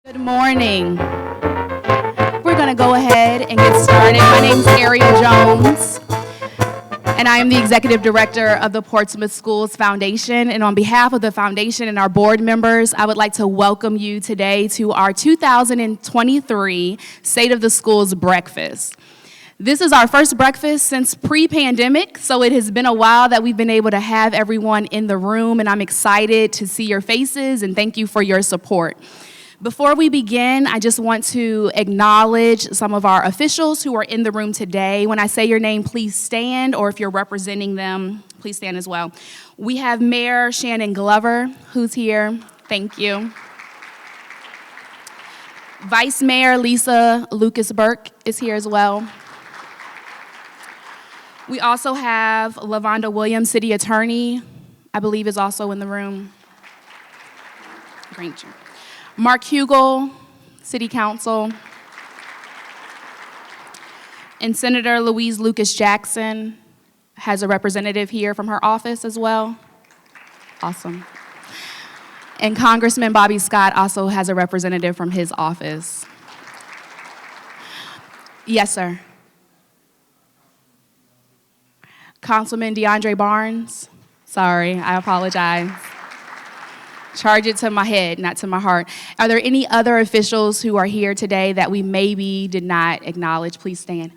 Good morning. We're going to go ahead and get started. My name is Elie Jones, and I am the Executive Director of the Portsmouth Schools Foundation. And on behalf of the foundation and our board members, I would like to welcome you today to our 2023 State of the Schools Breakfast. This is our first breakfast since pre-pandemic, so it has been a while that we've been able to have everyone in the room, and I'm excited to see your faces and thank you for your support. Before we begin, I just want to acknowledge some of our officials who are in the room today. When I say your name, please stand, or if you're representing them, please stand as well. We have Mayor Shannon Glover, who's here. Thank you. Vice Mayor Lisa Lucas-Burke is here as well. We also have LaVonda Williams, City Attorney, I believe is also in the room. Granger. Mark Hugel, City Council. And Senator Louise Lucas Jackson has a representative here from her office as well. Awesome. And Congressman Bobby Scott also has a representative from his office. Yes, sir. Councilman DeAndre Barnes. Sorry, I apologize. Charge it to my head, not to my heart. Are there any other officials who are here today that we maybe did not acknowledge? Please stand.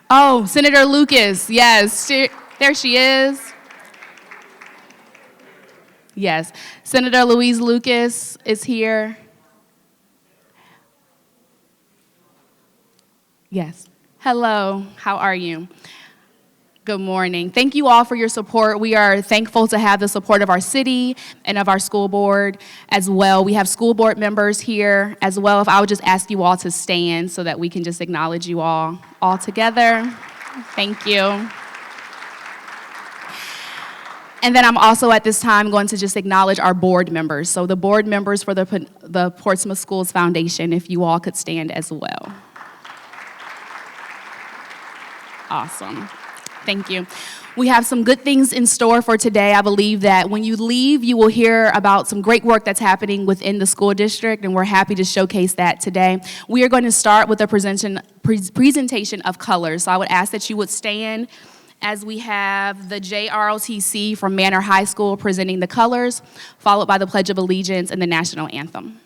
Oh, Senator Lucas, yes, there she is. Yes, Senator Louise Lucas is here. Yes. Hello, how are you? Good morning. Thank you all for your support. We are thankful to have the support of our city and of our school board as well. We have school board members here as well. If I would just ask you all to stand so that we can just acknowledge you all together. Thank you. And then I'm also at this time going to just acknowledge our board members. So the board members for the Portsmouth Schools Foundation, if you all could stand as well. Awesome. Thank you. We have some good things in store for today. I believe that when you leave, you will hear about some great work that's happening within the school district, and we're happy to showcase that today. We are going to start with a presentation of colors. So I would ask that you would stand as we have the JROTC from Manor High School presenting the colors, followed by the Pledge of Allegiance and the National Anthem.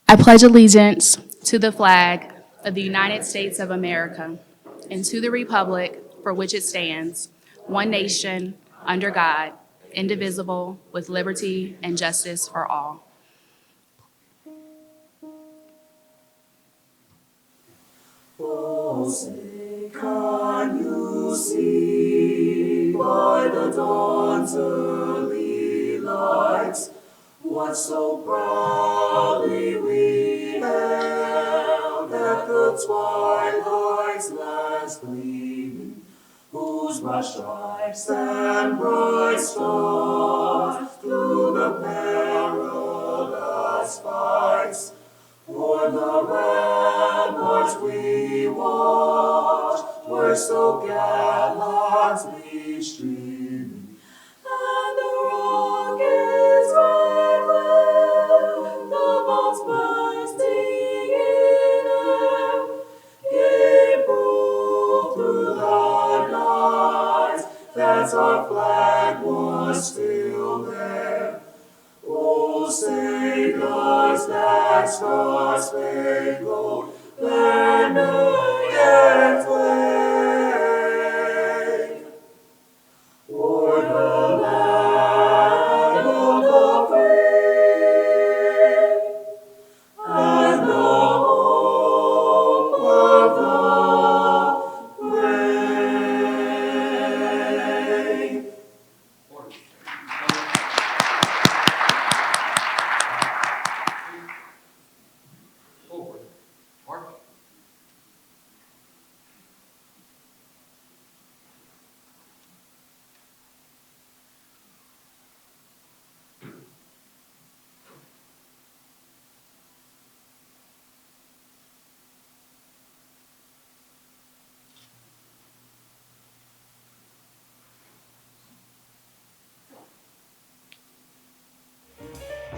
I pledge allegiance to the flag of the United States of America and to the republic for which it stands, one nation, under God, indivisible, with liberty and justice for all. Oh, say, can you see by the dawn's early lights what so proudly we hailed at the twilight's last gleaming, whose bright stripes and bright stars through the perilous fights o'er the ramparts we watched were so gallantly streaming, and the rocket's red glare, the bombs bursting in air, gave proof through the night that our flag was still there. O sailors, that star-spangled banner yet wave, o'er the land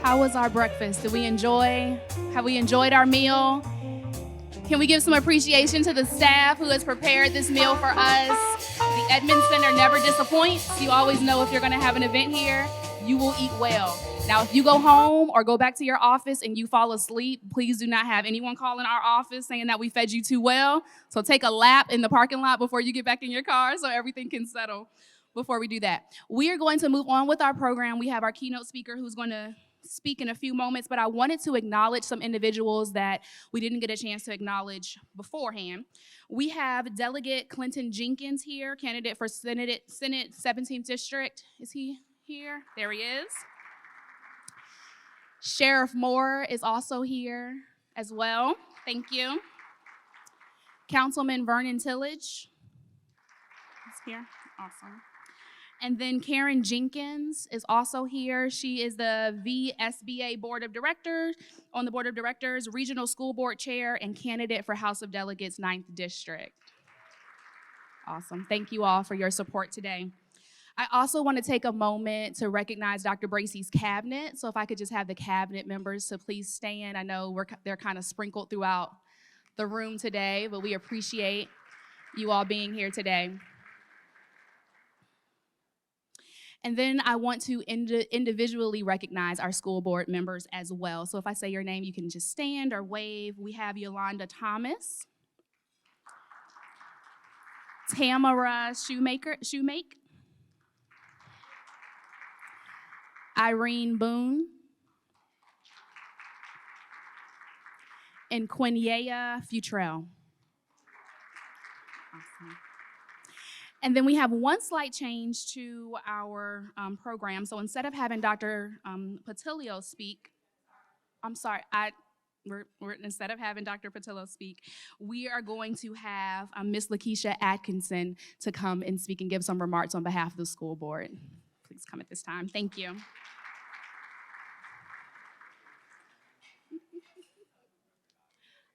How was our breakfast? Have we enjoyed our meal? Can we give some appreciation to the staff who has prepared this meal for us? The Edmond Center never disappoints. You always know if you're going to have an event here, you will eat well. Now, if you go home or go back to your office and you fall asleep, please do not have anyone call in our office saying that we fed you too well. So take a lap in the parking lot before you get back in your car so everything can settle before we do that. We are going to move on with our program. We have our keynote speaker who's going to speak in a few moments, but I wanted to acknowledge some individuals that we didn't get a chance to acknowledge beforehand. We have Delegate Clinton Jenkins here, candidate for Senate 17th District. Is he here? There he is. Sheriff Moore is also here as well. Thank you. Councilman Vernon Tillage is here. Awesome. And then Karen Jenkins is also here. She is the VSBA Board of Directors, on the Board of Directors, Regional School Board Chair, and candidate for House of Delegates 9th District. Awesome. Thank you all for your support today. I also want to take a moment to recognize Dr. Bracy's cabinet. So if I could just have the cabinet members to please stand. I know they're kind of sprinkled throughout the room today, but we appreciate you all being here today. And then I want to individually recognize our school board members as well. So if I say your name, you can just stand or wave. We have Yolanda Thomas, Tamara Shoemake, Irene Boone, and Quinyea Futrell. Awesome. And then we have one slight change to our program. So instead of having Dr. Patilio speak, instead of having Dr. Patillo speak, we are going to have Miss Lakeisha Atkinson to come and speak and give some remarks on behalf of the school board. Please come at this time. Thank you.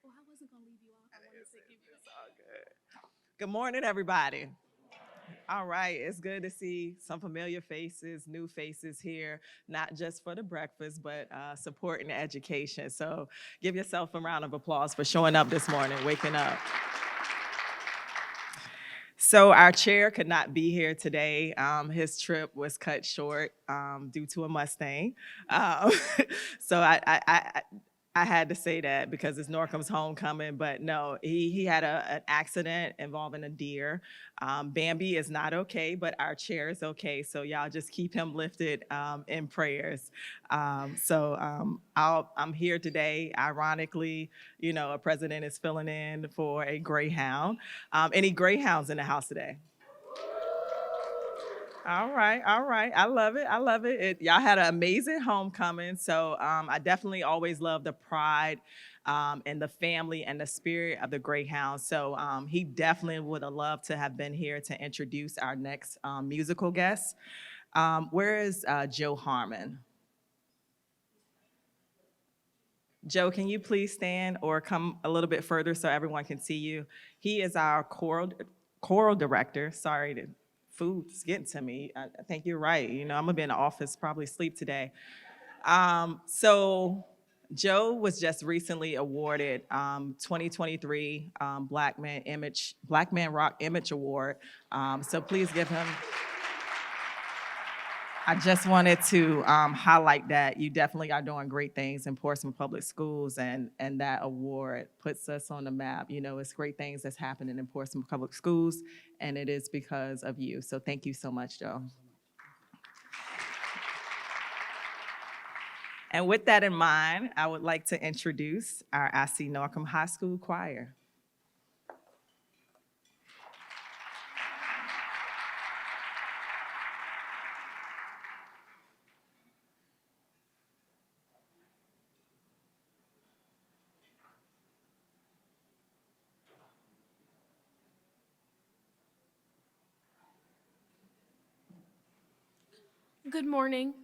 Well, I wasn't going to leave you off. I wanted to give you all good. Good morning, everybody. All right, it's good to see some familiar faces, new faces here, not just for the breakfast, but supporting education. So give yourself a round of applause for showing up this morning, waking up. So our chair could not be here today. His trip was cut short due to a Mustang. So I had to say that because it's Norcom's homecoming, but no, he had an accident involving a deer. Bambi is not okay, but our chair is okay. So y'all just keep him lifted in prayers. I'm here today. Ironically, a president is filling in for a Greyhound. Any Greyhounds in the house today? All right. I love it. Y'all had an amazing homecoming. So I definitely always love the pride and the family and the spirit of the Greyhound. So he definitely would have loved to have been here to introduce our next musical guest. Where is Joe Harmon? Joe, can you please stand or come a little bit further so everyone can see you? He is our choral director. Sorry, food's getting to me. I think you're right. I'm gonna be in the office, probably sleep today. So Joe was just recently awarded 2023 Black Man Rock Image Award. So please give him. I just wanted to highlight that you definitely are doing great things in Portsmouth Public Schools, and that award puts us on the map. It's great things that's happening in Portsmouth Public Schools, and it is because of you. So thank you so much, Joe. And with that in mind, I would like to introduce our IC Norcom High School Choir. Good morning.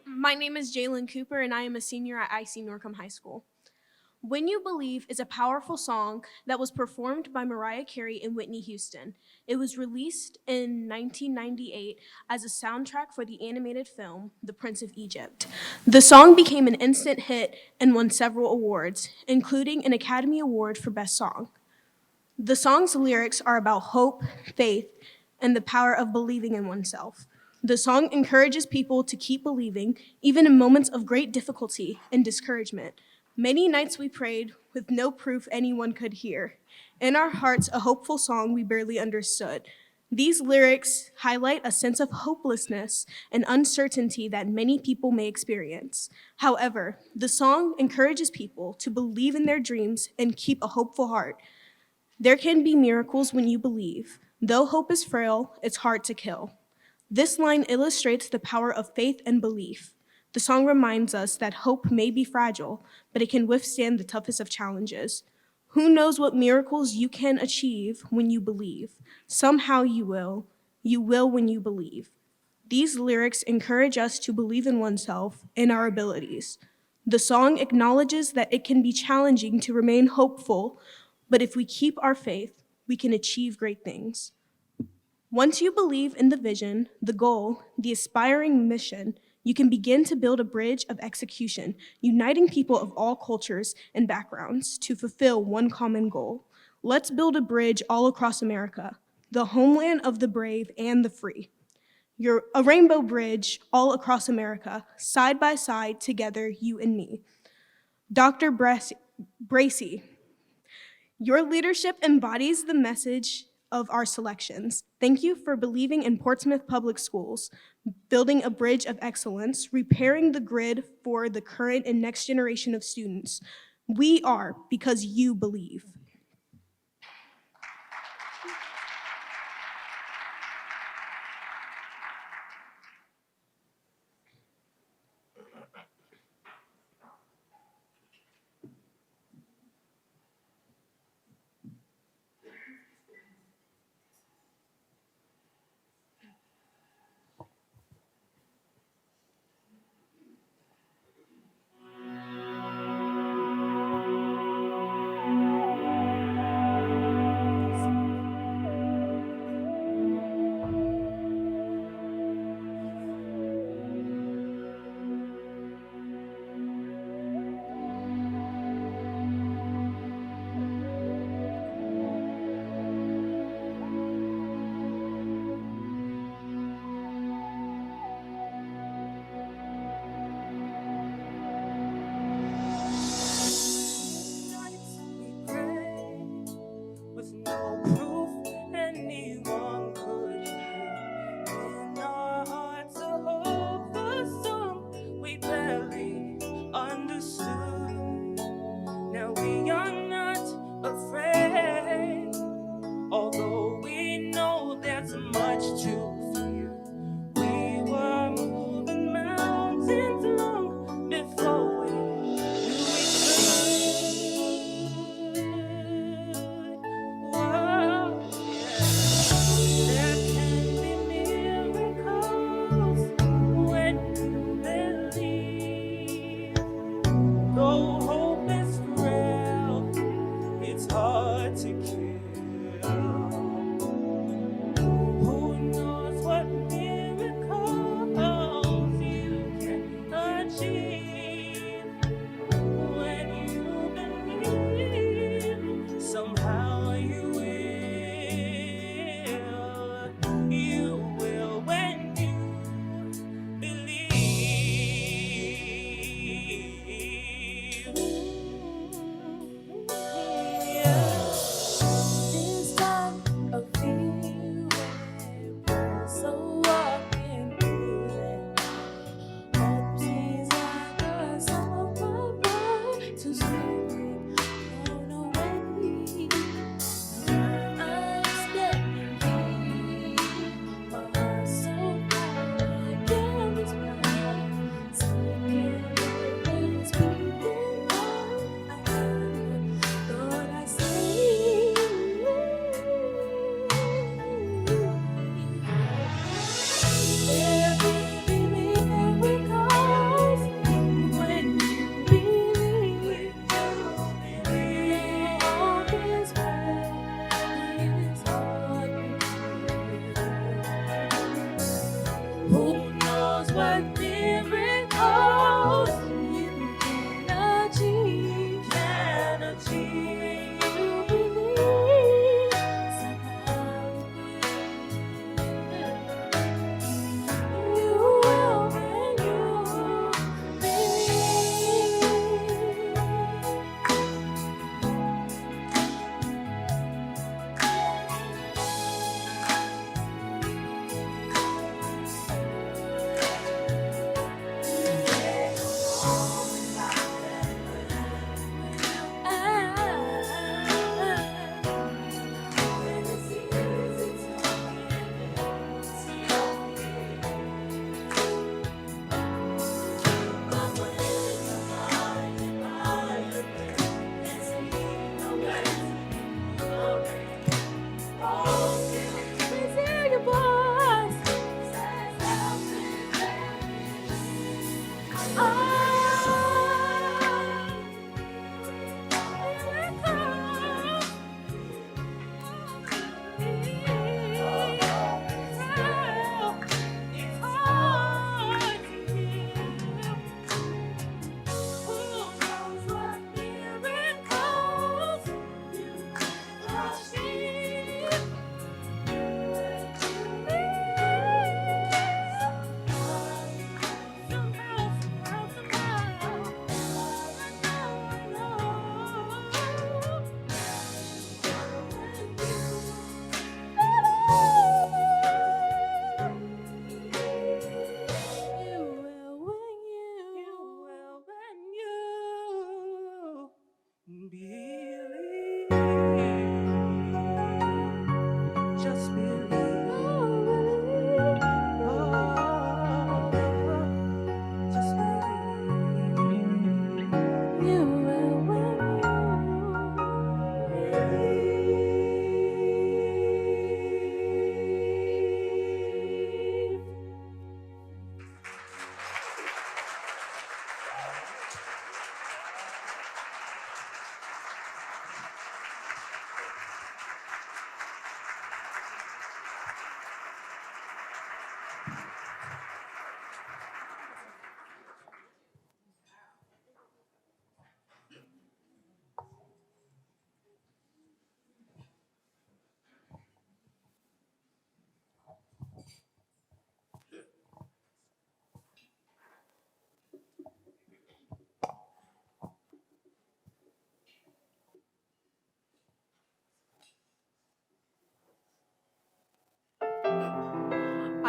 My name is Jalen Cooper, and I am a senior at IC Norcom High School. When You Believe is a powerful song that was performed by Mariah Carey and Whitney Houston. It was released in 1998 as a soundtrack for the animated film The Prince of Egypt. The song became an instant hit and won several awards, including an Academy Award for Best Song. The song's lyrics are about hope, faith, and the power of believing in oneself. The song encourages people to keep believing, even in moments of great difficulty and discouragement. Many nights we prayed with no proof anyone could hear. In our hearts, a hopeful song we barely understood. These lyrics highlight a sense of hopelessness and uncertainty that many people may experience. However, the song encourages people to believe in their dreams and keep a hopeful heart. There can be miracles when you believe. Though hope is frail, it's hard to kill. This line illustrates the power of faith and belief. The song reminds us that hope may be fragile, but it can withstand the toughest of challenges. Who knows what miracles you can achieve when you believe? Somehow you will. You will when you believe. These lyrics encourage us to believe in oneself and our abilities. The song acknowledges that it can be challenging to remain hopeful, but if we keep our faith, we can achieve great things. Once you believe in the vision, the goal, the aspiring mission, you can begin to build a bridge of execution, uniting people of all cultures and backgrounds to fulfill one common goal. Let's build a bridge all across America, the homeland of the brave and the free. A rainbow bridge all across America, side by side, together, you and me. Dr. Bracy, your leadership embodies the message of our selections. Thank you for believing in Portsmouth Public Schools, building a bridge of excellence, repairing the grid for the current and next generation of students. We are because you believe.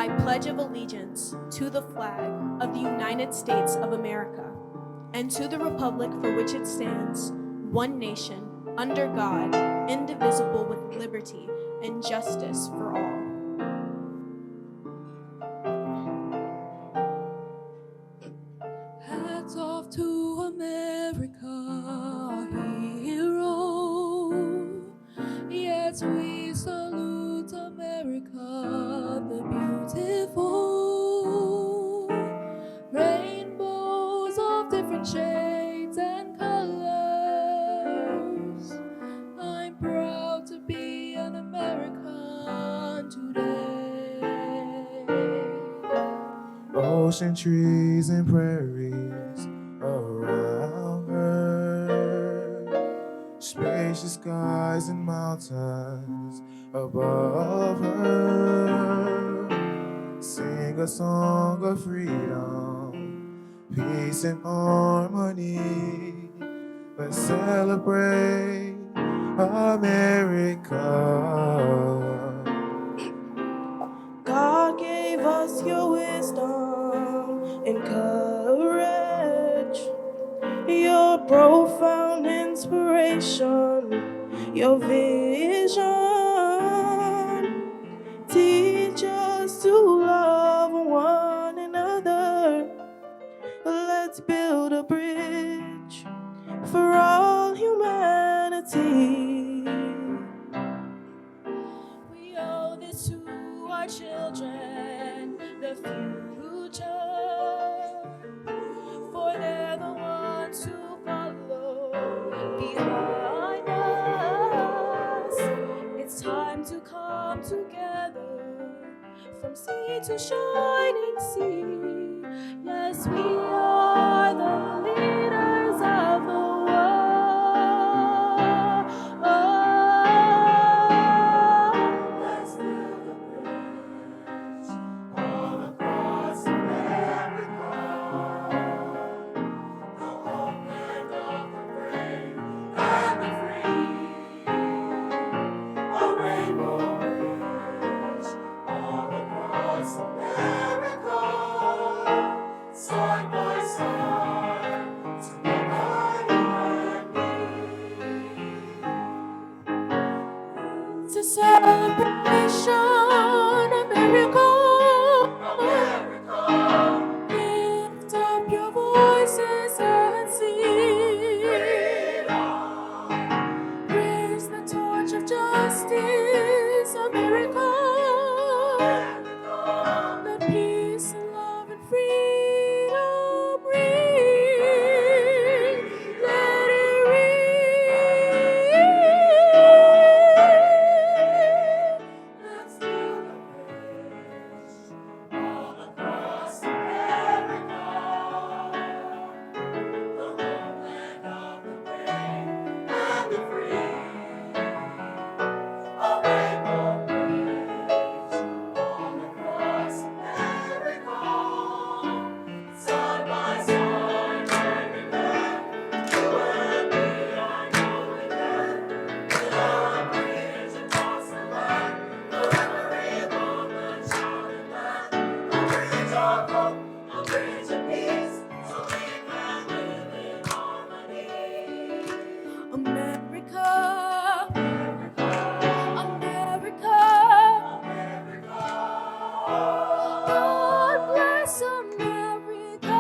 I pledge of allegiance to the flag of the United States of America and to the republic for which it stands, one nation, under God, indivisible, with liberty and justice for all. Hats off to America, our hero. Yes, we salute America, the beautiful. Rainbows of different shades and colors. I'm proud to be an American today. Ocean, trees, and prairies around her. Spacious skies and mountains above her. Sing a song of freedom, peace and harmony. Let's celebrate America. God gave us your wisdom and courage, your profound inspiration, your vision. Teach us to love one another. Let's build a bridge for all humanity. We owe this to our children, the future, for they're the ones who follow behind us. It's time to come together from sea to shining sea. Yes, we are the leaders of the world. Let's build a bridge all across America. The homeland of the brave and the free. A rainbow bridge all across America. Side by side, together you and me. It's a celebration, America. Lift up your voices and sing. Raise the torch of justice, America. Let peace and love and freedom ring. Let it ring. Let's build a bridge all across America. The homeland of the brave and the free. A rainbow bridge all across America. Side by side, hand in hand, you and me, I know we can. Build a bridge across the land, forever reborn the child in land. A bridge of hope, a bridge of peace, so we can live in harmony. America, America, America, America. God bless America,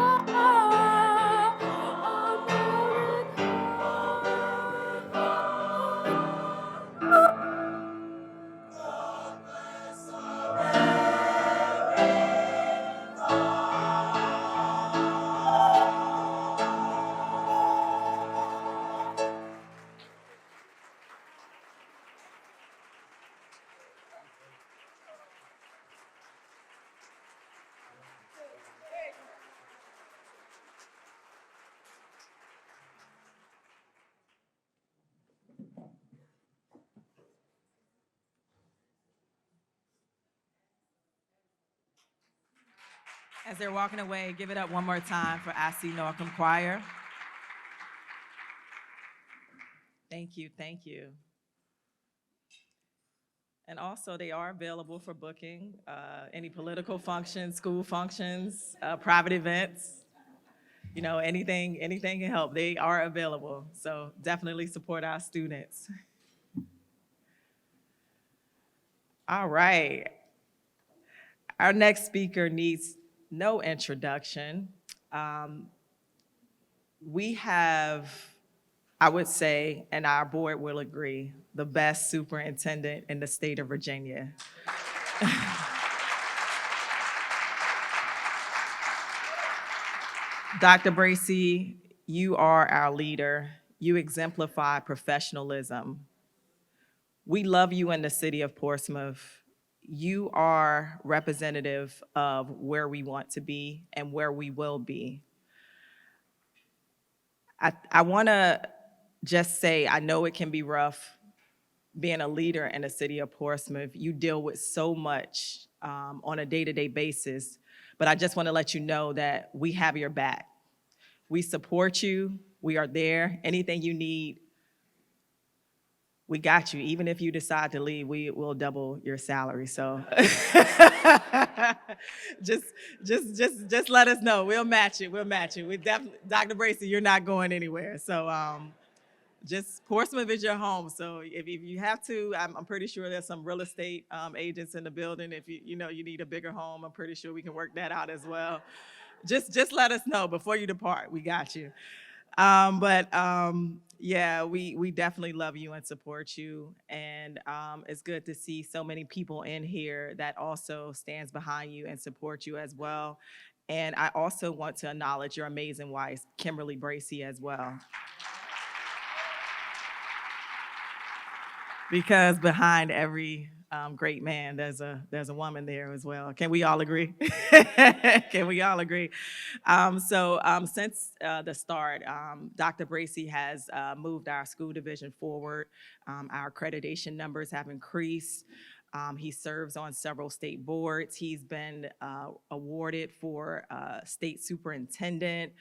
As they're walking away, give it up one more time for IC Norcom Choir. Thank you, thank you. And also, they are available for booking, any political functions, school functions, private events. You know, anything can help. They are available. So definitely support our students. All right. Our next speaker needs no introduction. We have, I would say, and our board will agree, the best superintendent in the state of Virginia. Dr. Bracy, you are our leader. You exemplify professionalism. We love you in the city of Portsmouth. You are representative of where we want to be and where we will be. I want to just say, I know it can be rough being a leader in the city of Portsmouth. You deal with so much on a day-to-day basis, but I just want to let you know that we have your back. We support you. We are there. Anything you need, we got you. Even if you decide to leave, we will double your salary. So just let us know. We'll match it. We'll match it. We definitely, Dr. Bracy, you're not going anywhere. So just Portsmouth is your home. So if you have to, I'm pretty sure there's some real estate agents in the building. If you need a bigger home, I'm pretty sure we can work that out as well. Just let us know before you depart. We got you. Yeah, we definitely love you and support you. And it's good to see so many people in here that also stands behind you and support you as well. And I also want to acknowledge your amazing wife, Kimberly Bracy, as well. Because behind every great man, there's a woman there as well. Can we all agree? Can we all agree? Since the start, Dr. Bracy has moved our school division forward. Our accreditation numbers have increased. He serves on several state boards. He's been awarded for state superintendent.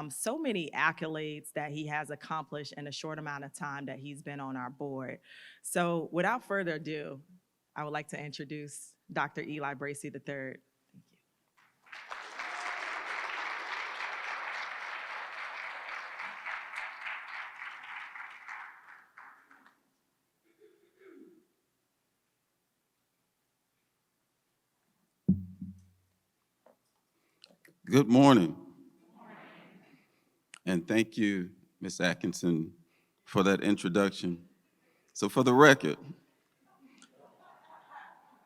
So many accolades that he has accomplished in a short amount of time that he's been on our board. So without further ado, I would like to introduce Dr. Elie Bracy III. Thank you. Good morning. And thank you, Ms. Atkinson, for that introduction. So for the record,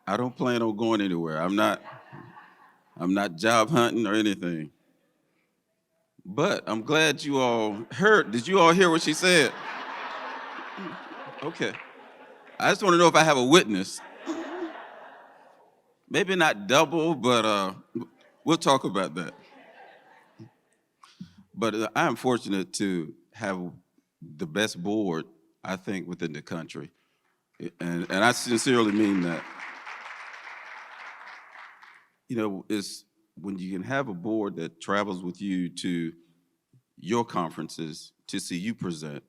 I don't plan on going anywhere. I'm not job hunting or anything. But I'm glad you all heard. Did you all hear what she said? Okay. I just want to know if I have a witness. Maybe not double, but we'll talk about that. But I am fortunate to have the best board, I think, within the country. And I sincerely mean that. You know, it's when you can have a board that travels with you to your conferences to see you present,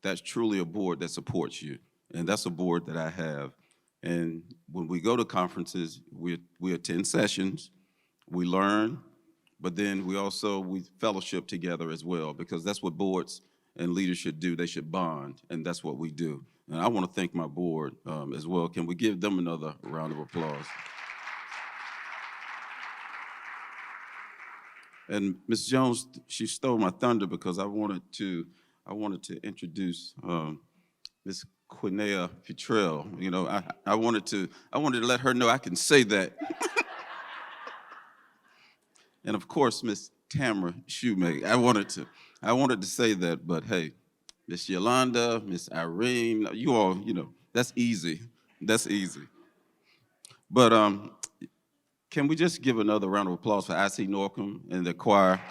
that's truly a board that supports you. And that's a board that I have. And when we go to conferences, we attend sessions, we learn, but then we fellowship together as well, because that's what boards and leaders should do. They should bond, and that's what we do. And I want to thank my board as well. Can we give them another round of applause? And Ms. Jones, she stole my thunder because I wanted to introduce Ms. Quinea Futrell. You know, I wanted to let her know I can say that. And of course, Miss Tamara Shoemaker. I wanted to say that, but hey, Miss Yolanda, Miss Irene, you all, that's easy. That's easy. But can we just give another round of applause for I.C. Norcom and the choir?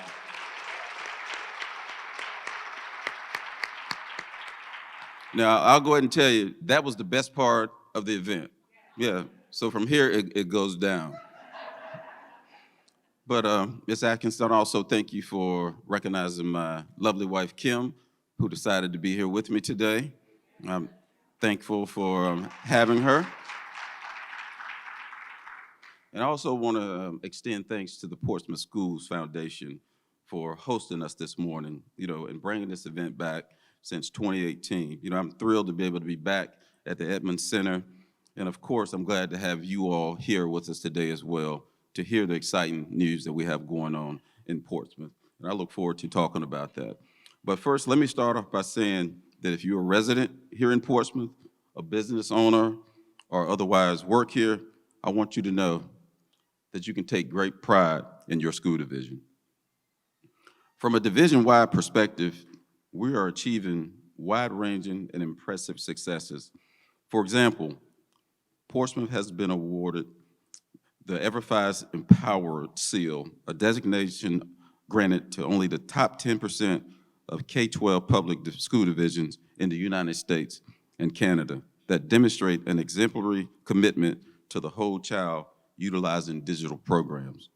Now, I'll go ahead and tell you, that was the best part of the event. Yeah, so from here, it goes down. But Ms. Atkinson, also thank you for recognizing my lovely wife, Kim, who decided to be here with me today. Thankful for having her. And I also want to extend thanks to the Portsmouth Schools Foundation for hosting us this morning, and bringing this event back since 2018. I'm thrilled to be able to be back at the Edmonds Center. And of course, I'm glad to have you all here with us today as well to hear the exciting news that we have going on in Portsmouth. And I look forward to talking about that. But first, let me start off by saying that if you're a resident here in Portsmouth, a business owner, or otherwise work here, I want you to know that you can take great pride in your school division. From a division-wide perspective, we are achieving wide-ranging and impressive successes. For example, Portsmouth has been awarded the EverFi's Empowered Seal, a designation granted to only the top 10% of K-12 public school divisions in the United States and Canada that demonstrate an exemplary commitment to the whole child utilizing digital programs.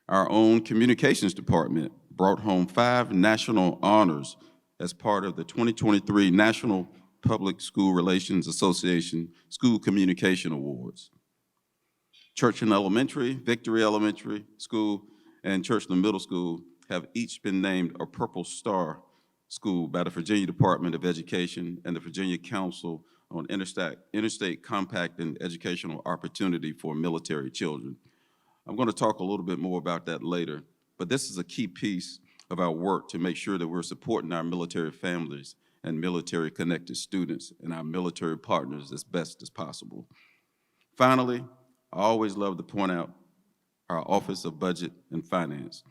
Our own communications department brought home 5 national honors as part of the 2023 National Public School Relations Association School Communication Awards. Churchland Elementary, Victory Elementary School, and Churchland Middle School have each been named a Purple Star School by the Virginia Department of Education and the Virginia Council on Interstate Compact and Educational Opportunity for Military Children. I'm going to talk a little bit more about that later, but this is a key piece of our work to make sure that we're supporting our military families and military-connected students and our military partners as best as possible. Finally, I always love to point out our Office of Budget and Finance,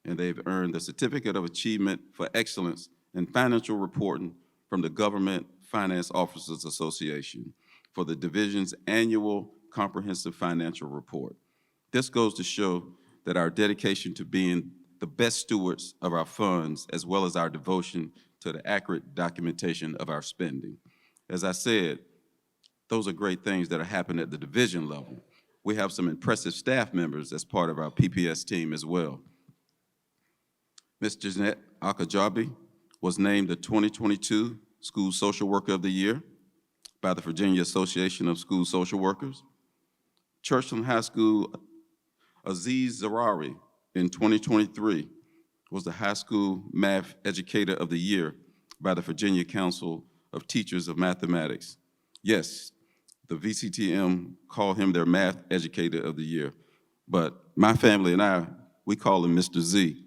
and they've earned the Certificate of Achievement for Excellence in Financial Reporting from the Government Finance Officers Association for the division's annual comprehensive financial report. This goes to show that our dedication to being the best stewards of our funds, as well as our devotion to the accurate documentation of our spending. As I said, those are great things that are happening at the division level. We have some impressive staff members as part of our PPS team as well. Ms. Jeanette Akajabi was named the 2022 School Social Worker of the Year by the Virginia Association of School Social Workers. Churchland High School Aziz Zarari in 2023 was the High School Math Educator of the Year by the Virginia Council of Teachers of Mathematics. Yes, the VCTM called him their Math Educator of the Year, but my family and I, we call him Mr. Z.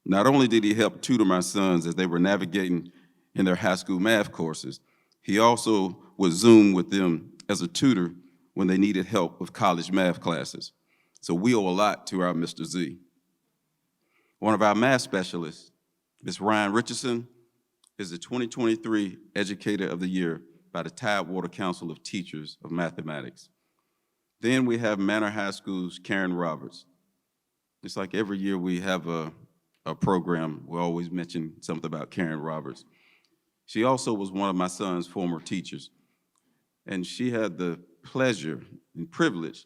Not only did he help tutor my sons as they were navigating in their high school math courses, he also would Zoom with them as a tutor when they needed help with college math classes. So we owe a lot to our Mr. Z. One of our math specialists, Ms. Ryan Richardson, is the 2023 Educator of the Year by the Tidewater Council of Teachers of Mathematics. Then we have Manor High School's Karen Roberts. It's like every year we have a program, we always mention something about Karen Roberts. She also was one of my son's former teachers, and she had the pleasure and privilege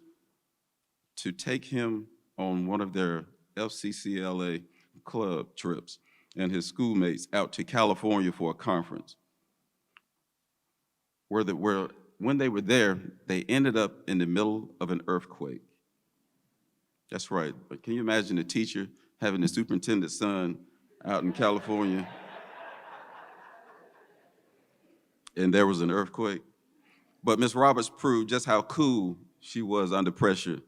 to take him on one of their FCCLA club trips and his schoolmates out to California for a conference. When they were there, they ended up in the middle of an earthquake. That's right, but can you imagine a teacher having the superintendent's son out in California and there was an earthquake? But Ms. Roberts proved just how cool she was under pressure,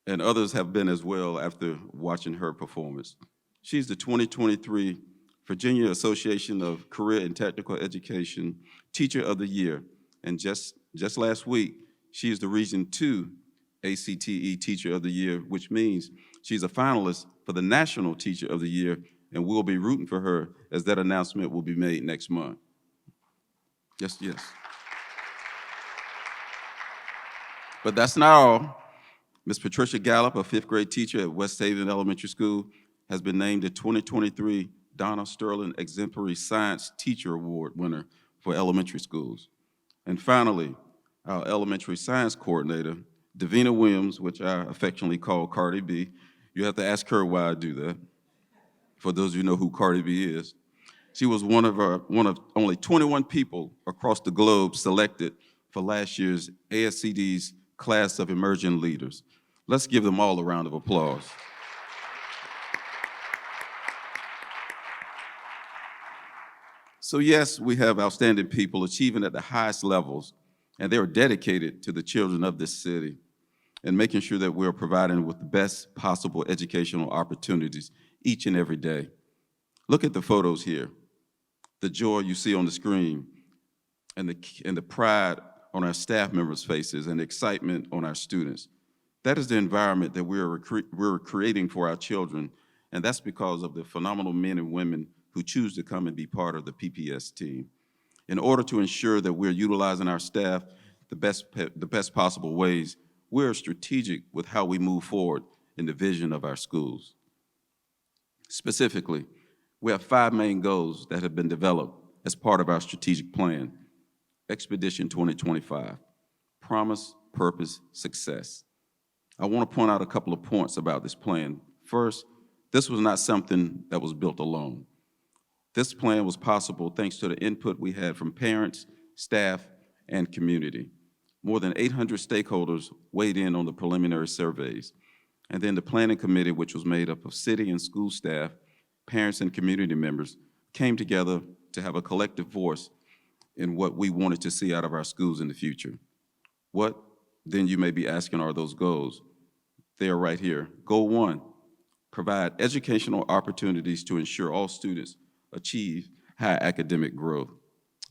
and others have been as well after watching her performance. She's the 2023 Virginia Association of Career and Technical Education Teacher of the Year, and just last week, she is the Region 2 ACTE Teacher of the Year, which means she's a finalist for the National Teacher of the Year, and we'll be rooting for her as that announcement will be made next month. Yes. But that's not all. Ms. Patricia Gallup, a 5th grade teacher at West Haven Elementary School, has been named the 2023 Donna Sterling Exemplary Science Teacher Award winner for elementary schools. And finally, our elementary science coordinator, Davina Williams, which I affectionately call Cardi B. You have to ask her why I do that, for those of you who know who Cardi B is. She was one of only 21 people across the globe selected for last year's ASCD's Class of Emerging Leaders. Let's give them all a round of applause. So yes, we have outstanding people achieving at the highest levels, and they are dedicated to the children of this city and making sure that we're providing with the best possible educational opportunities each and every day. Look at the photos here. The joy you see on the screen and the pride on our staff members' faces and the excitement on our students. That is the environment that we're creating for our children, and that's because of the phenomenal men and women who choose to come and be part of the PPS team. In order to ensure that we're utilizing our staff the best possible ways, we're strategic with how we move forward in the vision of our schools. Specifically, we have 5 main goals that have been developed as part of our strategic plan. Expedition 2025, promise, purpose, success. I want to point out a couple of points about this plan. First, this was not something that was built alone. This plan was possible thanks to the input we had from parents, staff, and community. More than 800 stakeholders weighed in on the preliminary surveys. And then the planning committee, which was made up of city and school staff, parents and community members, came together to have a collective voice in what we wanted to see out of our schools in the future. What, then you may be asking, are those goals? They are right here. Goal 1, provide educational opportunities to ensure all students achieve high academic growth.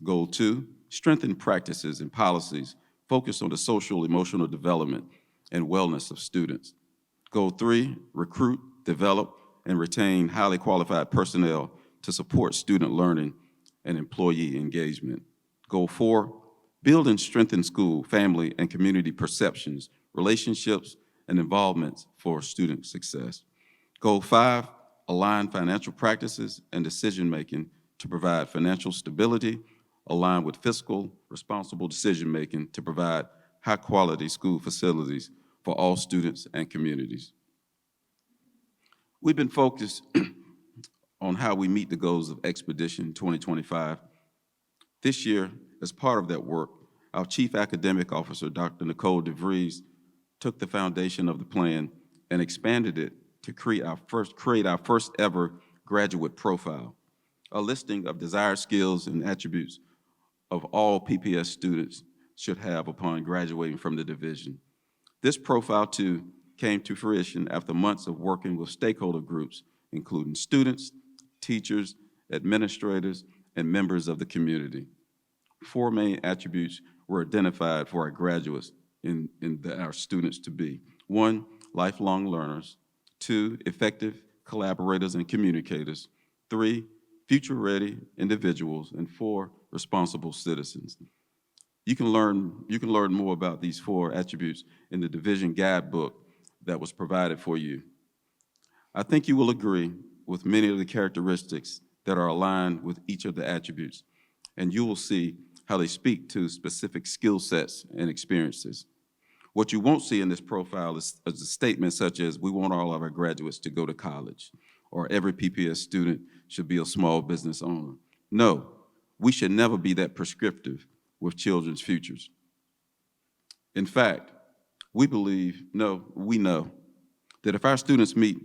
Goal 2, strengthen practices and policies focused on the social, emotional development and wellness of students. Goal 3, recruit, develop, and retain highly qualified personnel to support student learning and employee engagement. Goal 4, build and strengthen school, family, and community perceptions, relationships, and involvements for student success. Goal 5, align financial practices and decision-making to provide financial stability, align with fiscal, responsible decision-making to provide high-quality school facilities for all students and communities. We've been focused on how we meet the goals of Expedition 2025. This year, as part of that work, our Chief Academic Officer, Dr. Nicole DeVries, took the foundation of the plan and expanded it to create our first ever graduate profile, a listing of desired skills and attributes of all PPS students should have upon graduating from the division. This profile, too, came to fruition after months of working with stakeholder groups, including students, teachers, administrators, and members of the community. 4 main attributes were identified for our graduates our students to be. 1, lifelong learners. 2, effective collaborators and communicators. 3, future-ready individuals. And 4, responsible citizens. You can learn more about these 4 attributes in the division guidebook that was provided for you. I think you will agree with many of the characteristics that are aligned with each of the attributes, and you will see how they speak to specific skill sets and experiences. What you won't see in this profile is a statement such as, we want all of our graduates to go to college, or every PPS student should be a small business owner. No, we should never be that prescriptive with children's futures. In fact, we know that if our students meet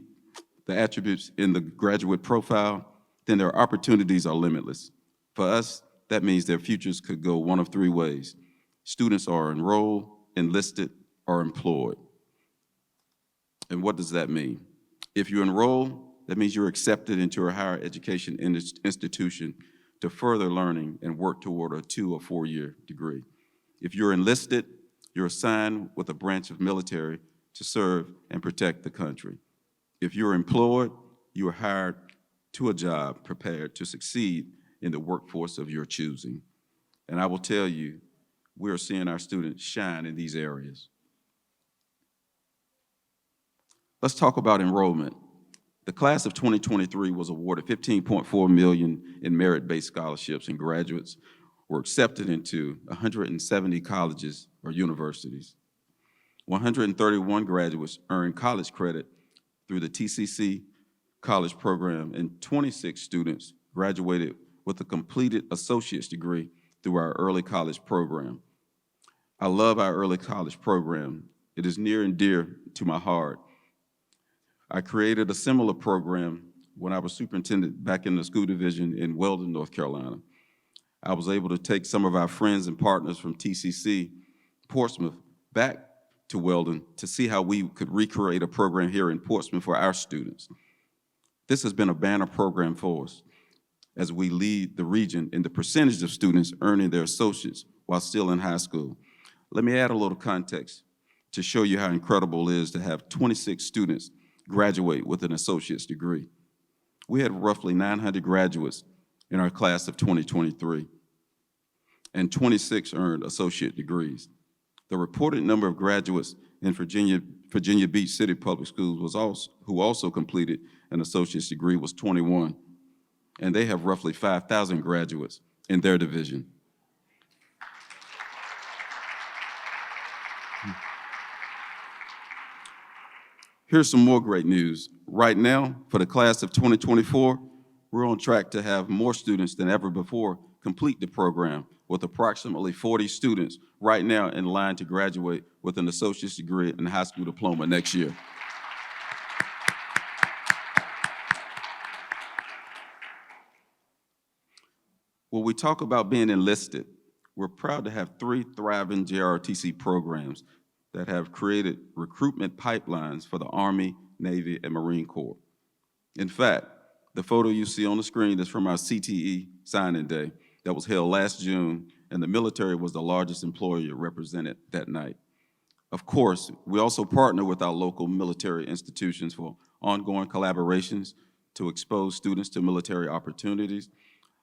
the attributes in the graduate profile, then their opportunities are limitless. For us, that means their futures could go one of 3 ways. Students are enrolled, enlisted, or employed. And what does that mean? If you enroll, that means you're accepted into a higher education institution to further learning and work toward a 2 or 4-year degree. If you're enlisted, you're assigned with a branch of military to serve and protect the country. If you're employed, you are hired to a job prepared to succeed in the workforce of your choosing. And I will tell you, we're seeing our students shine in these areas. Let's talk about enrollment. The class of 2023 was awarded $15.4 million in merit-based scholarships, and graduates were accepted into 170 colleges or universities. 131 graduates earned college credit through the TCC college program, and 26 students graduated with a completed associate's degree through our early college program. I love our early college program. It is near and dear to my heart. I created a similar program when I was superintendent back in the school division in Weldon, North Carolina. I was able to take some of our friends and partners from TCC, Portsmouth, back to Weldon to see how we could recreate a program here in Portsmouth for our students. This has been a banner program for us as we lead the region in the percentage of students earning their associates while still in high school. Let me add a little context to show you how incredible it is to have 26 students graduate with an associate's degree. We had roughly 900 graduates in our class of 2023, and 26 earned associate degrees. The reported number of graduates in Virginia Beach City Public Schools who also completed an associate's degree was 21, and they have roughly 5,000 graduates in their division. Here's some more great news. Right now, for the class of 2024, we're on track to have more students than ever before complete the program, with approximately 40 students right now in line to graduate with an associate's degree and high school diploma next year. When we talk about being enlisted, we're proud to have 3 thriving JROTC programs that have created recruitment pipelines for the Army, Navy, and Marine Corps. In fact, the photo you see on the screen is from our CTE signing day that was held last June, and the military was the largest employer represented that night. Of course, we also partner with our local military institutions for ongoing collaborations to expose students to military opportunities.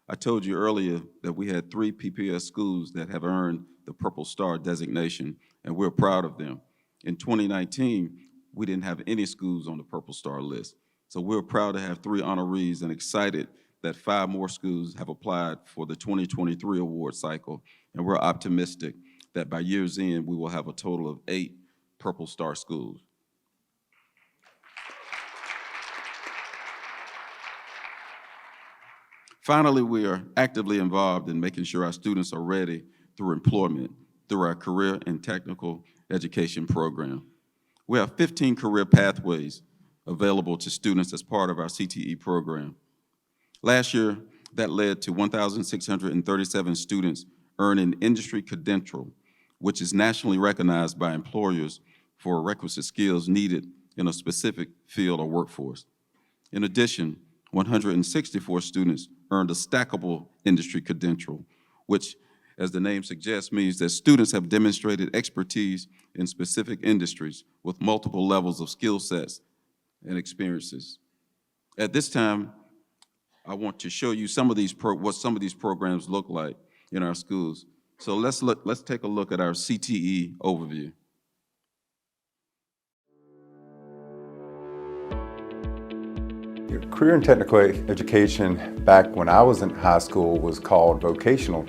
I told you earlier that we had 3 PPS schools that have earned the Purple Star designation, and we're proud of them. In 2019, we didn't have any schools on the Purple Star list. So we're proud to have 3 honorees and excited that 5 more schools have applied for the 2023 award cycle. And we're optimistic that by year's end, we will have a total of 8 Purple Star schools. Finally, we are actively involved in making sure our students are ready through employment, through our career and technical education program. We have 15 career pathways available to students as part of our CTE program. Last year, that led to 1,637 students earning industry credential, which is nationally recognized by employers for requisite skills needed in a specific field or workforce. In addition, 164 students earned a stackable industry credential, which, as the name suggests, means that students have demonstrated expertise in specific industries with multiple levels of skill sets and experiences. At this time, I want to show you what some of these programs look like in our schools. So let's take a look at our CTE overview. Career and technical education back when I was in high school was called vocational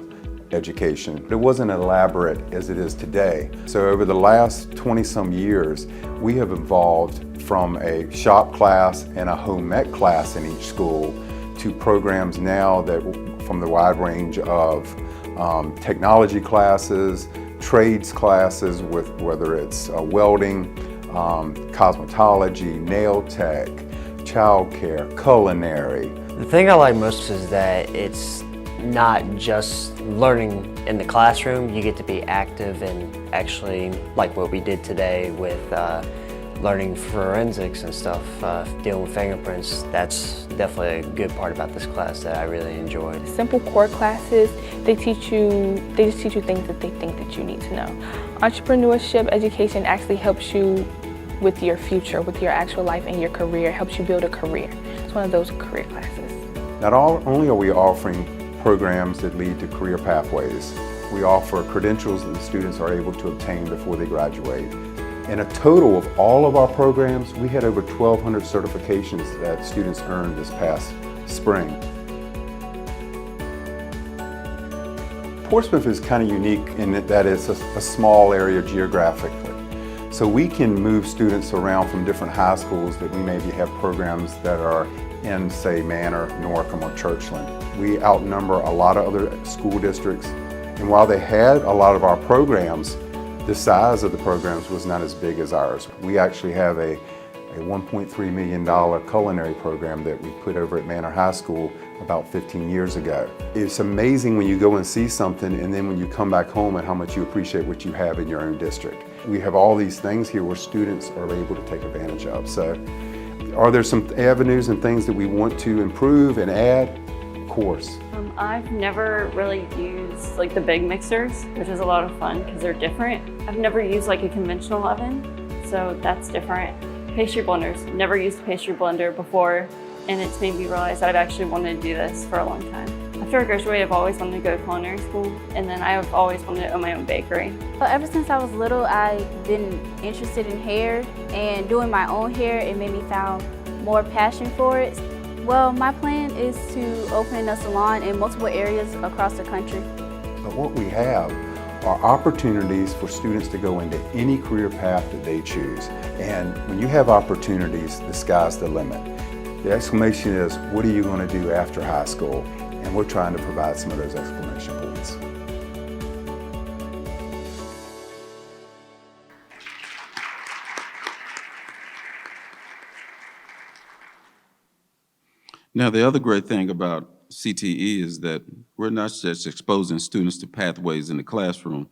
education. It wasn't elaborate as it is today. So over the last 20-some years, we have evolved from a shop class and a home ec class in each school to programs now that from the wide range of technology classes, trades classes, with whether it's welding, cosmetology, nail tech, childcare, culinary. The thing I like most is that it's not just learning in the classroom. You get to be active and actually, like what we did today with learning forensics and stuff, dealing with fingerprints. That's definitely a good part about this class that I really enjoyed. Simple core classes, they just teach you things that they think that you need to know. Entrepreneurship education actually helps you with your future, with your actual life and your career, helps you build a career. It's one of those career classes. Not only are we offering programs that lead to career pathways, we offer credentials that the students are able to obtain before they graduate. In a total of all of our programs, we had over 1,200 certifications that students earned this past spring. Portsmouth is kind of unique in that it's a small area geographically. So we can move students around from different high schools that we maybe have programs that are in, say, Manor, Norcom, or Churchland. We outnumber a lot of other school districts, and while they had a lot of our programs, the size of the programs was not as big as ours. We actually have a $1.3 million culinary program that we put over at Manor High School about 15 years ago. It's amazing when you go and see something, and then when you come back home and how much you appreciate what you have in your own district. We have all these things here where students are able to take advantage of. So are there some avenues and things that we want to improve and add? Of course. I've never really used like the big mixers, which is a lot of fun because they're different. I've never used like a conventional oven, so that's different. Pastry blenders, never used a pastry blender before, and it's made me realize that I've actually wanted to do this for a long time. After I graduated, I've always wanted to go to culinary school, and then I've always wanted to own my own bakery. Well, ever since I was little, I've been interested in hair, and doing my own hair, it made me found more passion for it. Well, my plan is to open a salon in multiple areas across the country. But what we have are opportunities for students to go into any career path that they choose. And when you have opportunities, the sky's the limit. The exclamation is, what are you going to do after high school? And we're trying to provide some of those exclamation points. Now, the other great thing about CTE is that we're not just exposing students to pathways in the classroom,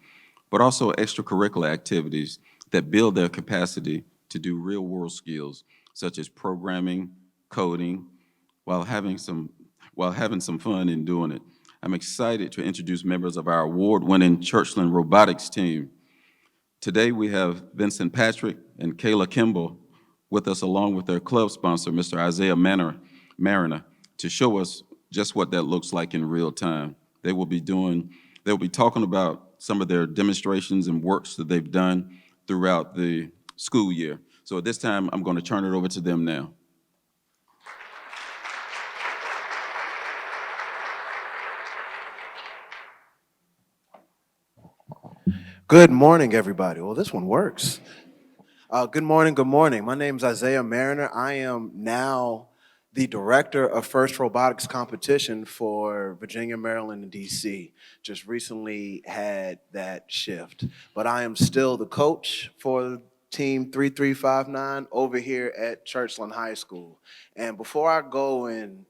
but also extracurricular activities that build their capacity to do real-world skills, such as programming, coding, while having some fun in doing it. I'm excited to introduce members of our award-winning Churchland robotics team. Today, we have Vincent Patrick and Kayla Kimball with us, along with their club sponsor, Mr. Isaiah Mariner, to show us just what that looks like in real time. They'll be talking about some of their demonstrations and works that they've done throughout the school year. So at this time, I'm going to turn it over to them now. Good morning, everybody. Well, this one works. Good morning, good morning. My name is Isaiah Mariner. I am now the director of First Robotics Competition for Virginia, Maryland, and DC. Just recently had that shift. But I am still the coach for Team 3359 over here at Churchland High School. And before I go and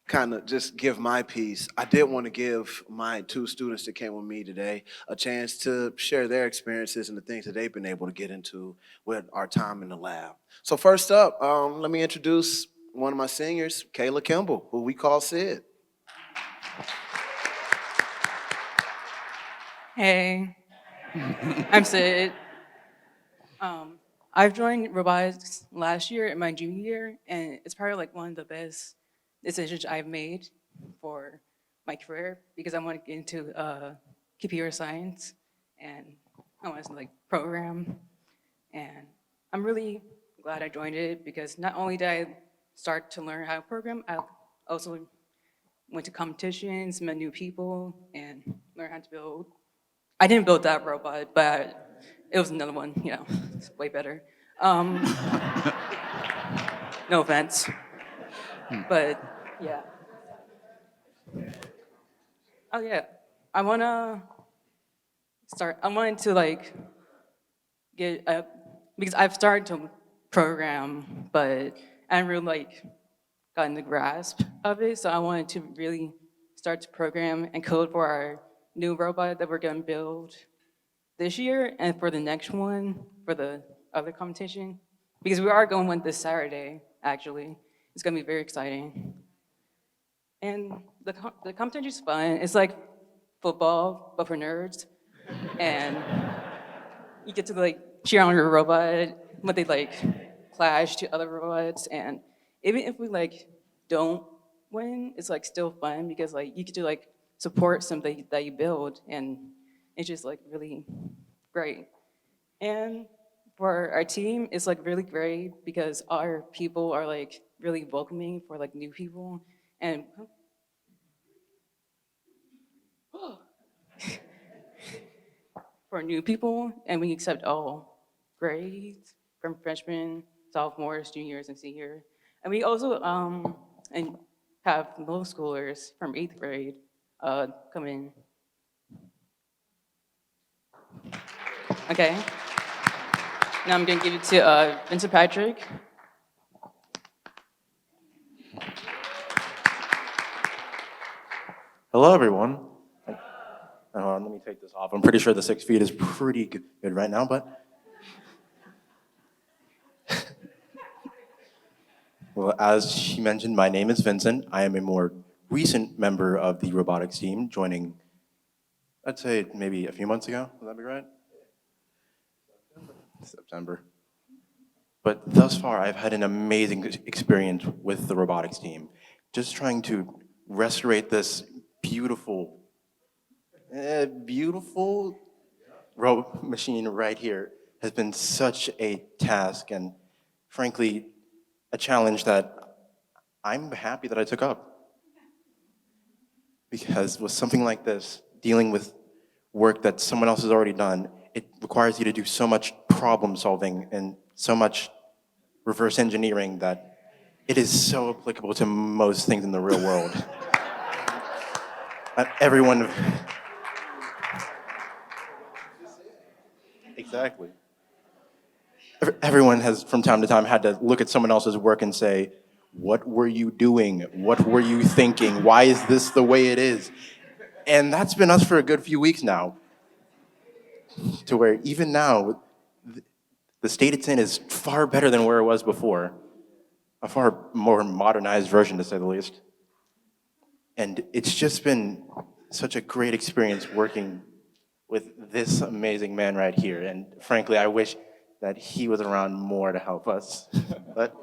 kind of just give my piece, I did want to give my two students that came with me today a chance to share their experiences and the things that they've been able to get into with our time in the lab. So first up, let me introduce one of my seniors, Kayla Kimball, who we call Sid. Hey, I'm Sid. I've joined robotics last year in my junior year, and it's probably like one of the best decisions I've made for my career because I want to get into computer science and I want to like program. And I'm really glad I joined it because not only did I start to learn how to program, I also went to competitions, met new people, and learned how to build. I didn't build that robot, but it was another one, you know, it's way better. No offense, but yeah. Oh yeah, I wanted to like get, because I've started to program, but I haven't really like gotten the grasp of it, so I wanted to really start to program and code for our new robot that we're gonna build this year and for the next one, for the other competition, because we are going one this Saturday, actually. It's gonna be very exciting. And the competition is fun. It's like football, but for nerds. And you get to like cheer on your robot when they like clash to other robots. And even if we like don't win, it's like still fun because like you get to like support something that you build, and it's just like really great. And for our team, it's like really great because our people are like really welcoming for like new people, and for new people, and we accept all grades from freshmen, sophomores, juniors, and seniors. And we also and have middle schoolers from 8th grade come in. Okay. Now I'm going to give it to Vincent Patrick. Hello, everyone. Let me take this off. I'm pretty sure the 6 feet is pretty good right now, but. Well, as she mentioned, my name is Vincent. I am a more recent member of the robotics team, joining, I'd say maybe a few months ago. Would that be right? September. But thus far, I've had an amazing experience with the robotics team. Just trying to restaurate this beautiful robot machine right here has been such a task and frankly, a challenge that I'm happy that I took up. Because with something like this, dealing with work that someone else has already done, it requires you to do so much problem solving and so much reverse engineering that it is so applicable to most things in the real world. Everyone, exactly. Everyone has, from time to time, had to look at someone else's work and say, what were you doing? What were you thinking? Why is this the way it is? And that's been us for a good few weeks now. To where even now, the state it's in is far better than where it was before. A far more modernized version, to say the least. And it's just been such a great experience working with this amazing man right here. And frankly, I wish that he was around more to help us. But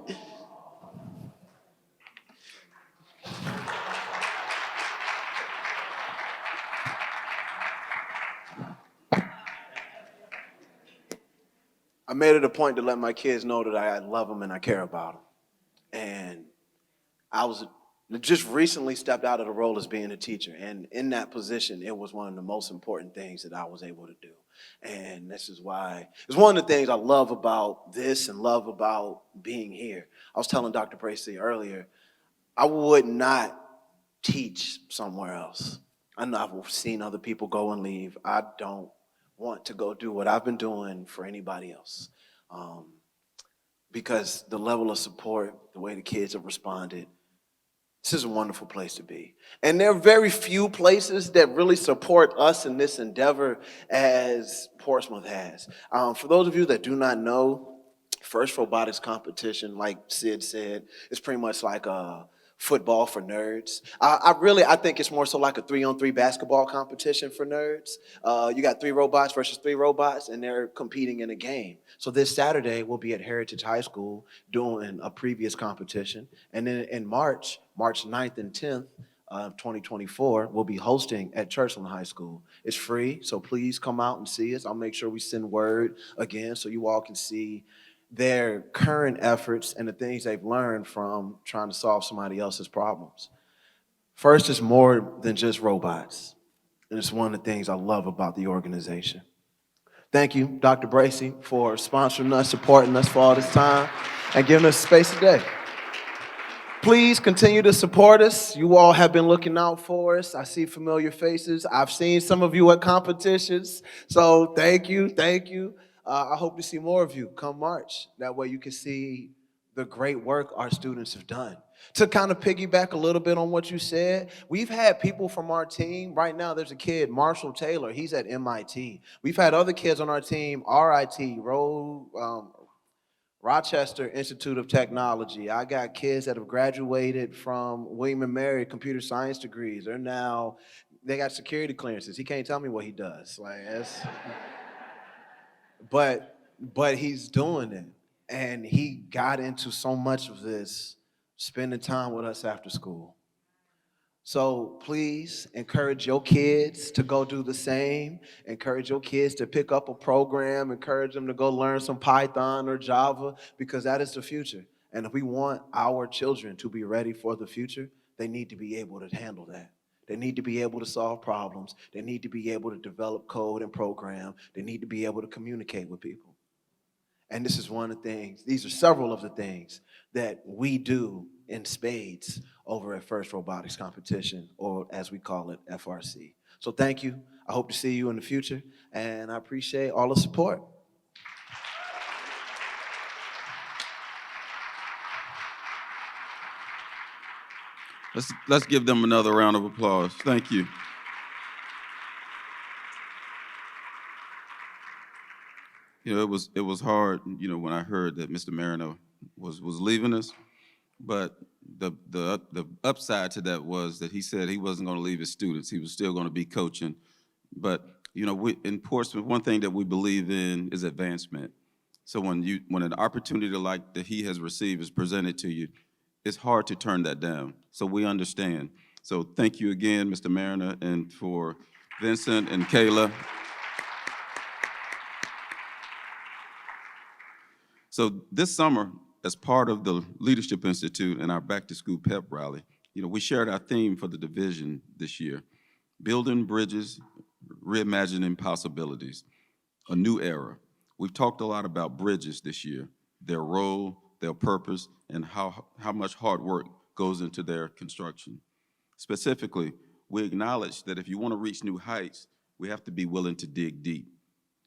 I made it a point to let my kids know that I love them and I care about them. And I was just recently stepped out of the role as being a teacher. And in that position, it was one of the most important things that I was able to do. And this is why, it's one of the things I love about this and love about being here. I was telling Dr. Bracy earlier, I would not teach somewhere else. I know I've seen other people go and leave. I don't want to go do what I've been doing for anybody else. Because the level of support, the way the kids have responded, this is a wonderful place to be. And there are very few places that really support us in this endeavor as Portsmouth has. For those of you that do not know, First Robotics Competition, like Sid said, is pretty much like a football for nerds. I think it's more so like a 3-on-3 basketball competition for nerds. You got 3 robots versus 3 robots, and they're competing in a game. So this Saturday, we'll be at Heritage High School doing a previous competition. And then in March 9th and 10th, 2024, we'll be hosting at Churchland High School. It's free, so please come out and see us. I'll make sure we send word again so you all can see their current efforts and the things they've learned from trying to solve somebody else's problems. First, it's more than just robots, and it's one of the things I love about the organization. Thank you, Dr. Bracy, for sponsoring us, supporting us for all this time, and giving us space today. Please continue to support us. You all have been looking out for us. I see familiar faces. I've seen some of you at competitions, so thank you, thank you. I hope to see more of you come March. That way you can see the great work our students have done. To kind of piggyback a little bit on what you said, we've had people from our team. Right now, there's a kid, Marshall Taylor. He's at MIT. We've had other kids on our team, RIT, Rochester Institute of Technology. I got kids that have graduated from William & Mary computer science degrees. They got security clearances. He can't tell me what he does. But he's doing it. And he got into so much of this, spending time with us after school. So please encourage your kids to go do the same. Encourage your kids to pick up a program. Encourage them to go learn some Python or Java, because that is the future. And if we want our children to be ready for the future, they need to be able to handle that. They need to be able to solve problems. They need to be able to develop code and program. They need to be able to communicate with people. And this is one of the things, these are several of the things that we do in spades over at First Robotics Competition, or as we call it, FRC. So thank you. I hope to see you in the future, and I appreciate all the support. Let's give them another round of applause. Thank you. You know, it was hard, you know, when I heard that Mr. Marino was leaving us, but the upside to that was that he said he wasn't going to leave his students. He was still going to be coaching. But you know, in Portsmouth, one thing that we believe in is advancement. So when an opportunity like that he has received is presented to you, it's hard to turn that down. So we understand. So thank you again, Mr. Mariner, and for Vincent and Kayla. So this summer, as part of the Leadership Institute and our Back to School pep rally, you know, we shared our theme for the division this year: building bridges, reimagining possibilities, a new era. We've talked a lot about bridges this year, their role, their purpose, and how much hard work goes into their construction. Specifically, we acknowledge that if you want to reach new heights, we have to be willing to dig deep.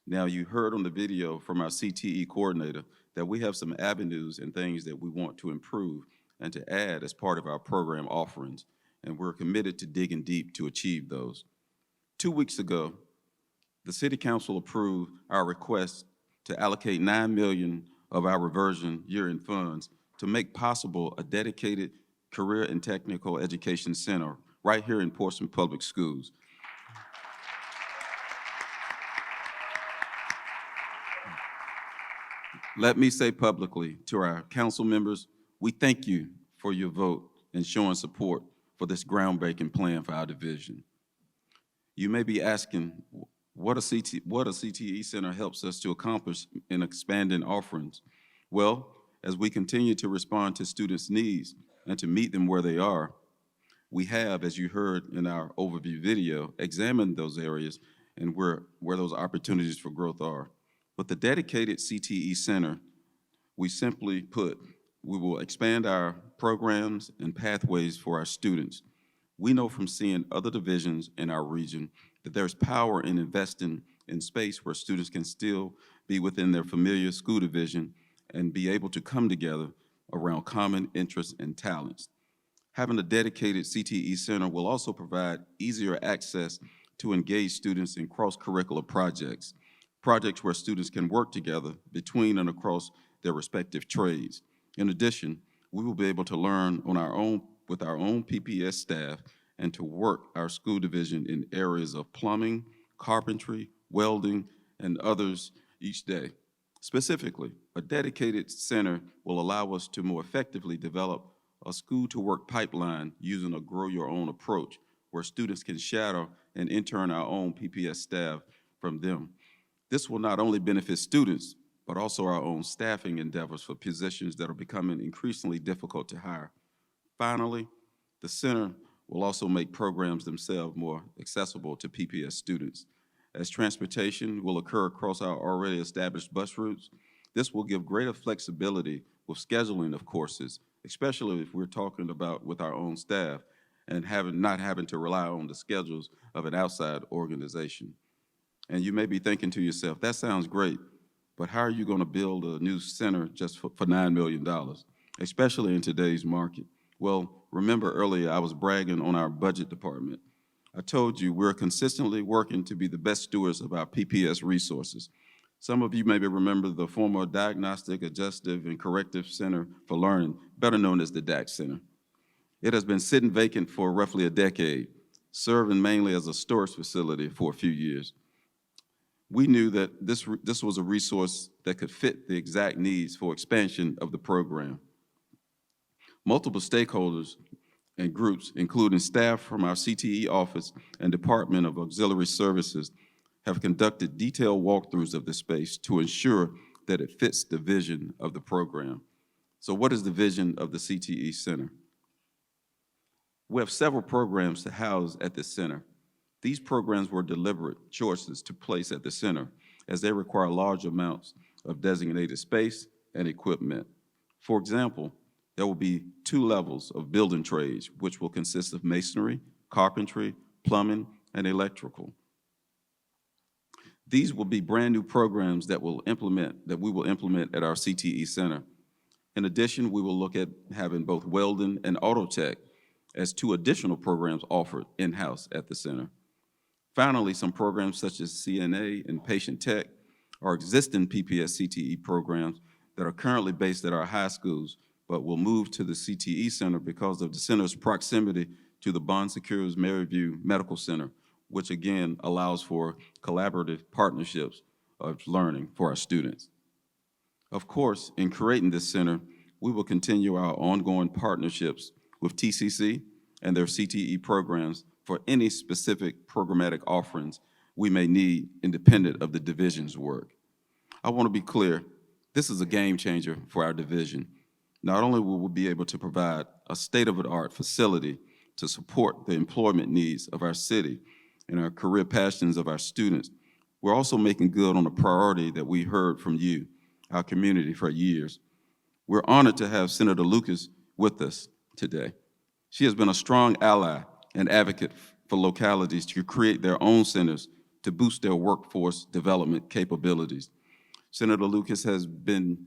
Now, you heard on the video from our CTE coordinator that we have some avenues and things that we want to improve and to add as part of our program offerings, and we're committed to digging deep to achieve those. 2 weeks ago, the City Council approved our request to allocate $9 million of our reversion year-end funds to make possible a dedicated career and technical education center right here in Portsmouth Public Schools. Let me say publicly to our council members, we thank you for your vote and showing support for this groundbreaking plan for our division. You may be asking what a CTE center helps us to accomplish in expanding offerings. Well, as we continue to respond to students' needs and to meet them where they are, we have, as you heard in our overview video, examined those areas and where those opportunities for growth are. With the dedicated CTE center, we simply put, we will expand our programs and pathways for our students. We know from seeing other divisions in our region that there's power in investing in space where students can still be within their familiar school division and be able to come together around common interests and talents. Having a dedicated CTE center will also provide easier access to engage students in cross-curricular projects where students can work together between and across their respective trades. In addition, we will be able to learn on our own with our own PPS staff and to work our school division in areas of plumbing, carpentry, welding, and others each day. Specifically, a dedicated center will allow us to more effectively develop a school-to-work pipeline using a grow-your-own approach where students can shadow and intern our own PPS staff from them. This will not only benefit students, but also our own staffing endeavors for positions that are becoming increasingly difficult to hire. Finally, the center will also make programs themselves more accessible to PPS students. As transportation will occur across our already established bus routes, this will give greater flexibility with scheduling of courses, especially if we're talking about with our own staff and not having to rely on the schedules of an outside organization. And you may be thinking to yourself, that sounds great, but how are you going to build a new center just for $9 million, especially in today's market? Well, remember earlier I was bragging on our budget department. I told you we're consistently working to be the best stewards of our PPS resources. Some of you maybe remember the former Diagnostic, Adjustive, and Corrective Center for Learning, better known as the DAC Center. It has been sitting vacant for roughly a decade, serving mainly as a storage facility for a few years. We knew that this was a resource that could fit the exact needs for expansion of the program. Multiple stakeholders and groups, including staff from our CTE office and Department of Auxiliary Services, have conducted detailed walkthroughs of the space to ensure that it fits the vision of the program. So what is the vision of the CTE Center? We have several programs to house at this center. These programs were deliberate choices to place at the center as they require large amounts of designated space and equipment. For example, there will be 2 levels of building trades, which will consist of masonry, carpentry, plumbing, and electrical. These will be brand new programs that we will implement at our CTE Center. In addition, we will look at having both welding and auto tech as 2 additional programs offered in-house at the center. Finally, some programs such as CNA and patient tech are existing PPS CTE programs that are currently based at our high schools, but will move to the CTE Center because of the center's proximity to the Bon Secours Maryview Medical Center, which again allows for collaborative partnerships of learning for our students. Of course, in creating this center, we will continue our ongoing partnerships with TCC and their CTE programs for any specific programmatic offerings we may need independent of the division's work. I want to be clear, this is a game changer for our division. Not only will we be able to provide a state-of-the-art facility to support the employment needs of our city and our career passions of our students, we're also making good on a priority that we heard from you, our community, for years. We're honored to have Senator Lucas with us today. She has been a strong ally and advocate for localities to create their own centers to boost their workforce development capabilities. Senator Lucas has been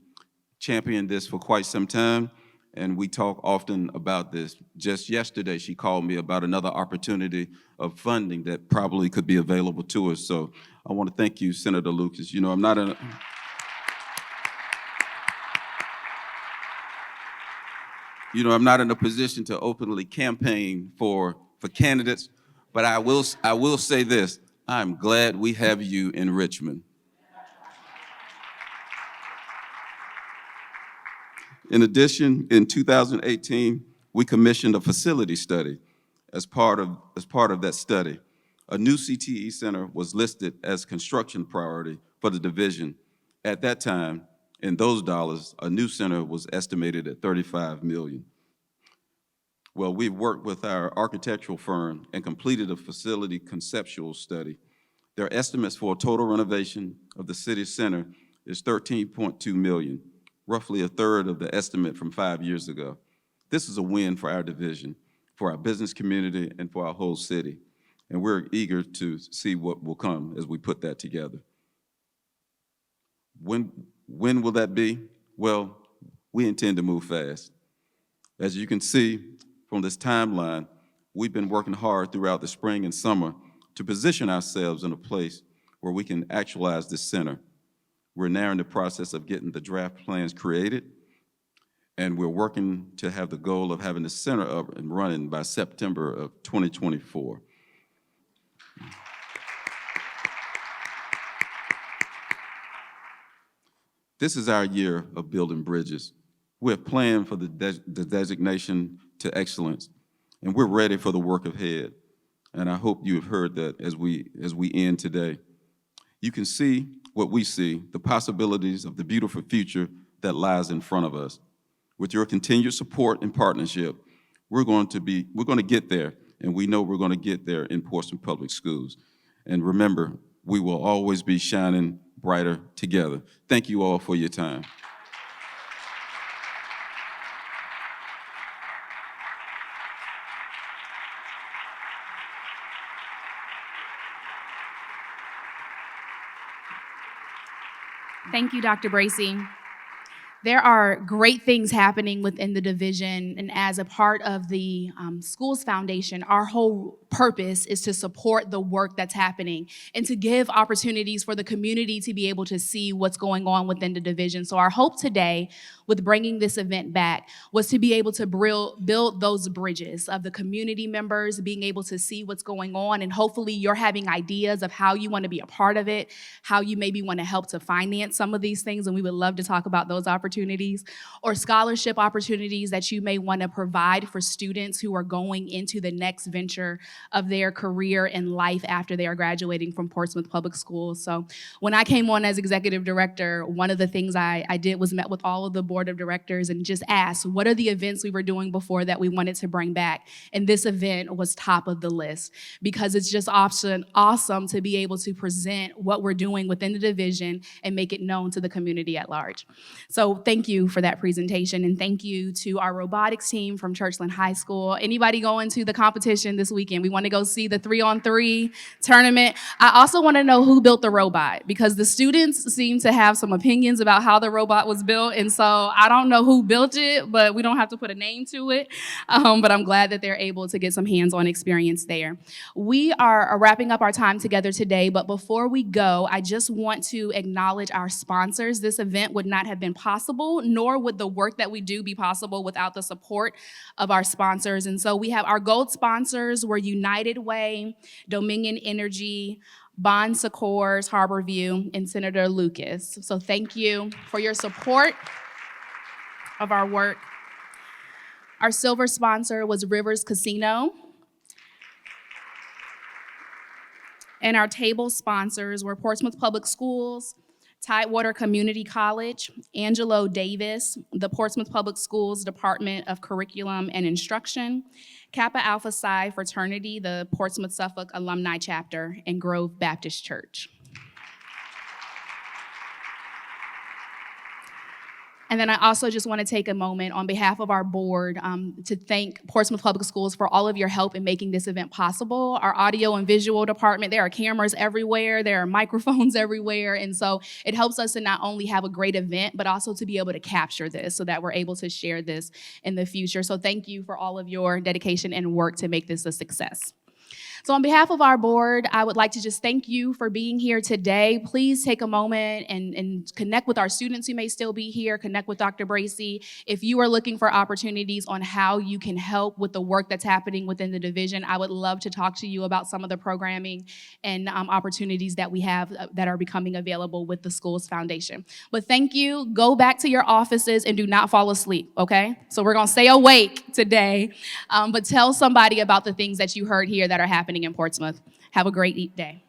championing this for quite some time, and we talk often about this. Just yesterday, she called me about another opportunity of funding that probably could be available to us. So I want to thank you, Senator Lucas. You know, I'm not in a position to openly campaign for candidates, but I will say this: I'm glad we have you in Richmond. In addition, in 2018, we commissioned a facility study. As part of that study, a new CTE center was listed as construction priority for the division. At that time, in those dollars, a new center was estimated at $35 million. Well, we've worked with our architectural firm and completed a facility conceptual study. Their estimates for a total renovation of the city center is $13.2 million, roughly a third of the estimate from 5 years ago. This is a win for our division, for our business community, and for our whole city. And we're eager to see what will come as we put that together. When will that be? Well, we intend to move fast. As you can see from this timeline, we've been working hard throughout the spring and summer to position ourselves in a place where we can actualize this center. We're now in the process of getting the draft plans created, and we're working to have the goal of having the center up and running by September of 2024. This is our year of building bridges. We're planned for the designation to excellence, and we're ready for the work ahead. And I hope you have heard that as we end today. You can see what we see, the possibilities of the beautiful future that lies in front of us. With your continued support and partnership, we're going to get there, and we know we're going to get there in Portsmouth Public Schools. And remember, we will always be shining brighter together. Thank you all for your time. Thank you, Dr. Bracy. There are great things happening within the division, and as a part of the Schools Foundation, our whole purpose is to support the work that's happening and to give opportunities for the community to be able to see what's going on within the division. So our hope today with bringing this event back was to be able to build those bridges of the community members, being able to see what's going on, and hopefully you're having ideas of how you want to be a part of it, how you maybe want to help to finance some of these things, and we would love to talk about those opportunities, or scholarship opportunities that you may want to provide for students who are going into the next venture of their career and life after they are graduating from Portsmouth Public Schools. So when I came on as executive director, one of the things I did was met with all of the board board of directors and just asked, what are the events we were doing before that we wanted to bring back? And this event was top of the list because it's just awesome to be able to present what we're doing within the division and make it known to the community at large. So thank you for that presentation, and thank you to our robotics team from Churchland High School. Anybody going to the competition this weekend? We want to go see the 3-on-3 tournament. I also want to know who built the robot, because the students seem to have some opinions about how the robot was built, and so I don't know who built it, but we don't have to put a name to it. But I'm glad that they're able to get some hands-on experience there. We are wrapping up our time together today, but before we go, I just want to acknowledge our sponsors. This event would not have been possible, nor would the work that we do be possible without the support of our sponsors. And so we have our gold sponsors were United Way, Dominion Energy, Bon Secours, Harborview, and Senator Lucas. So thank you for your support of our work. Our silver sponsor was Rivers Casino. And our table sponsors were Portsmouth Public Schools, Tidewater Community College, Angelo Davis, the Portsmouth Public Schools Department of Curriculum and Instruction, Kappa Alpha Psi Fraternity, the Portsmouth Suffolk Alumni Chapter, and Grove Baptist Church. And then I also just want to take a moment on behalf of our board to thank Portsmouth Public Schools for all of your help in making this event possible. Our audio and visual department, there are cameras everywhere, there are microphones everywhere, and so it helps us to not only have a great event, but also to be able to capture this so that we're able to share this in the future. So thank you for all of your dedication and work to make this a success. So on behalf of our board, I would like to just thank you for being here today. Please take a moment and connect with our students who may still be here, connect with Dr. Bracy. If you are looking for opportunities on how you can help with the work that's happening within the division, I would love to talk to you about some of the programming and opportunities that we have that are becoming available with the Schools Foundation. But thank you. Go back to your offices and do not fall asleep, okay? So we're gonna stay awake today, but tell somebody about the things that you heard here that are happening in Portsmouth. Have a great day.